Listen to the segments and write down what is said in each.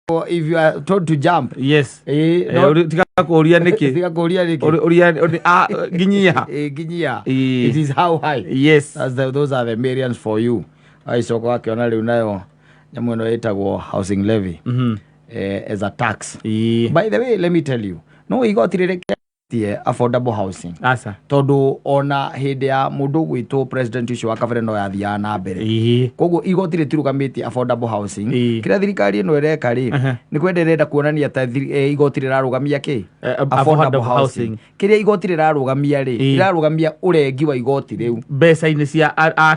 if you are told to jump. Yes. Tika kuria niki. Tika kuria niki. Ginyia. Ginyia. It is how high. Yes. Those are the millions for you. Isoko akiona riu nayo nyamu ino etagwo housing levy as a tax. By the way, let me tell you, no igoti rireke affordable housing. Asa. Todo ona hinde ya mundu gwitwo president ucio wa kabere no yathia na mbere. Koguo igoti ritirugamiti affordable housing. Kira thirikari ino ireka ri ni kwenderera kuonania ta igoti rirarugamia ki affordable housing. Kira igoti rirarugamia ri rirarugamia urengi wa igoti riu mbeca ini cia a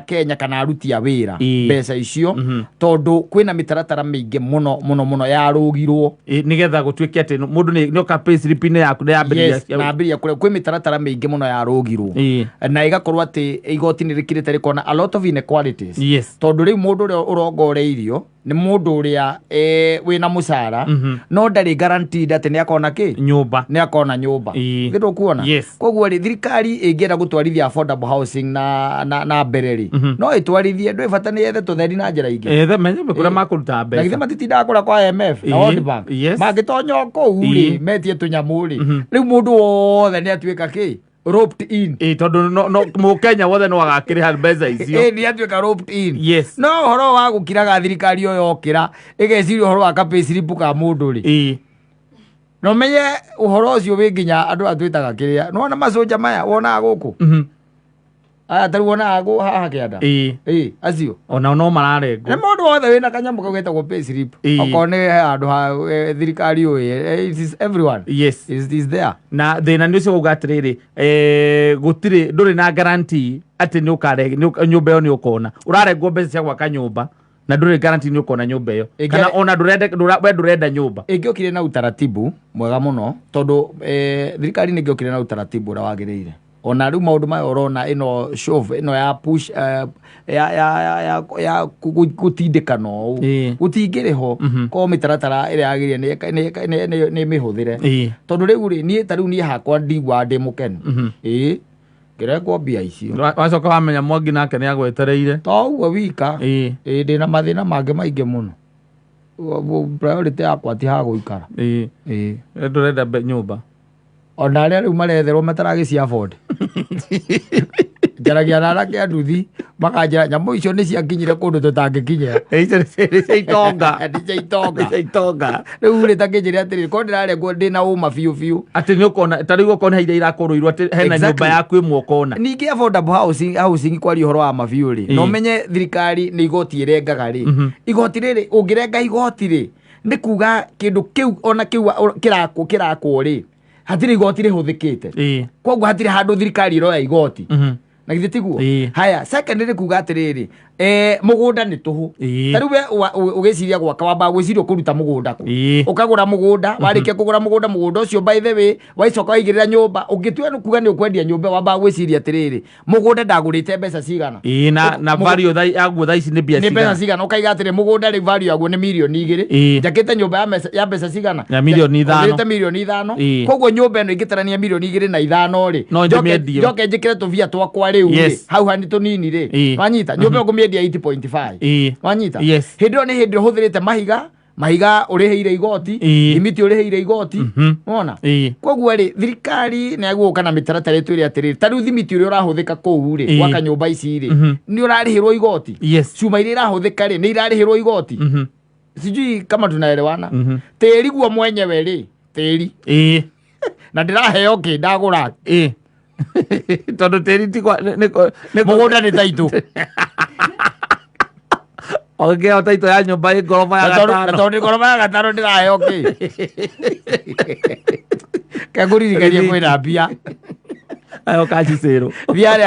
Kenya kana aruti a wira mbeca icio tondu kwina mitaratara mingi muno yarugirwo nigetha gutwike ati mundu ni oka pay slip ine yaku na ambiria kure kwi mitaratara mingi muno yarugirwo na igakorwo ati igoti ni rikirite rikona a lot of inequalities tondu riu mundu urongoreirio ni mundu uria wina mucara no ndari guaranteed ati ni akona ki nyumba ngindo kuona koguo ri thirikari ingienda gutwarithia affordable housing na bereri no itwarithie ndwe bata ni yethe tutheri na njira ingi menye kura makuruta mbeca na githe matitinda kura kwa IMF na World Bank magitonyo kou ri metie tunyamu ri riu mundu wothe ni atuika ki roped in tondu no Mukenya wothe no agakiriha mbeca icio ni atuika roped in no horo wa gukiraga thirikari yo yokira igeciria horo wa pay slip ka mundu ri no menye uhoro ucio winginya andu atwitaga kiria no na masoja maya wona guku aya tari wona ago haha kianda acio ona no mararengwo ni mundu wothe wina kanyamu kagetagwo pay slip okone andu ha thirikari yo it is everyone it is there na thina ni ucio ugatiriri gutire nduri na guarantee ati ni ukare nyumba yo ni ukona urarengwo mbeca cia gwaka nyumba na nduri guarantee ni ukona nyumba yo kana ona ndurenda nyumba ingiokire na utaratibu mwega muno tondu thirikari ni ngiokire na utaratibu ura wagirire ona riu maundu mayo urona ino shove ino ya push ya gutindikano gutingiriho ko mitaratara ire yagirie ni mihuthire tondu riu ri ni tariu ni hakwa ndigwa ndi mukenu kirekwo mbia icio wacoka wamenya Mwangi nake ni agwetereire to uguo wika ndina mathina mangi maingi muno priority yakwa ti ha guikara ndurenda nyumba ona aria riu maretherwo mataragĩcia afford njaragia na arake anduthi makanjĩra nyamũ icio nĩ ciakinyire kũndũ tũtangĩkinyĩra itonga rĩu rĩ takĩnjĩre atĩrĩ ko ndĩrarengwo ndĩna ũma biũ atĩ nĩ ũkona ta rĩu ũkona iria irakũrũirwo atĩ hena nyũmba yaku ĩmwe ũkona ningĩ affordable housing kwaria ũhoro wa mabiũ rĩ no menye thirikari nĩ igoti ĩrengaga rĩ igoti rĩrĩ ũngĩrenga igoti rĩ nĩ kuga kĩndũ kĩu ona kĩu kĩrakwo rĩ hatire igoti rihuthikite koguo hatire handu thirikari roya igoti na githe tiguo haya secondary kuga atiriri mugunda ni tuhu tari we ugeciria gwaka wamba gwiciria kuruta mugunda ku ukagura mugunda warike kugura mugunda ucio by the way waicoka waigirira nyumba ungitwe kuga ni ukwendia nyumba wamba gwiciria atiriri mugunda ndagurite mbeca cigana na value yaguo thaici ni mbeca cigana ukaiga atiri mugunda ri value yaguo ni milioni 2 njakite nyumba ya mbeca cigana ya milioni 5 ngirite milioni 5 koguo nyumba ino ingitarania milioni 2 na 5 ri njoke njikire tuvia twakwa riu ri hau hani tunini ri wanyita nyumba ngumiedia 8.5 wanyita hindio ni hindio huthirite mahiga uriheire igoti limiti uriheire igoti wona koguo ri thirikari ni aguo kana mitaratara tu ri atiri tariu limiti uri urahuthika kou ri gwaka nyumba ici ri ni urarihirwo igoti cuma iri irahuthika ri ni irarihirwo igoti sijui kama tunaelewana tiri guo mwenyewe ri tiri na ndiraheo ki ndagura tondu tiri ti mugunda ni taitu o taito ya nyumba ĩ ngoroba ya gatano tondu ngoroba ya gatano ndiraheo ki kaguririgaria kwina mbia ayo kacicĩrwo biare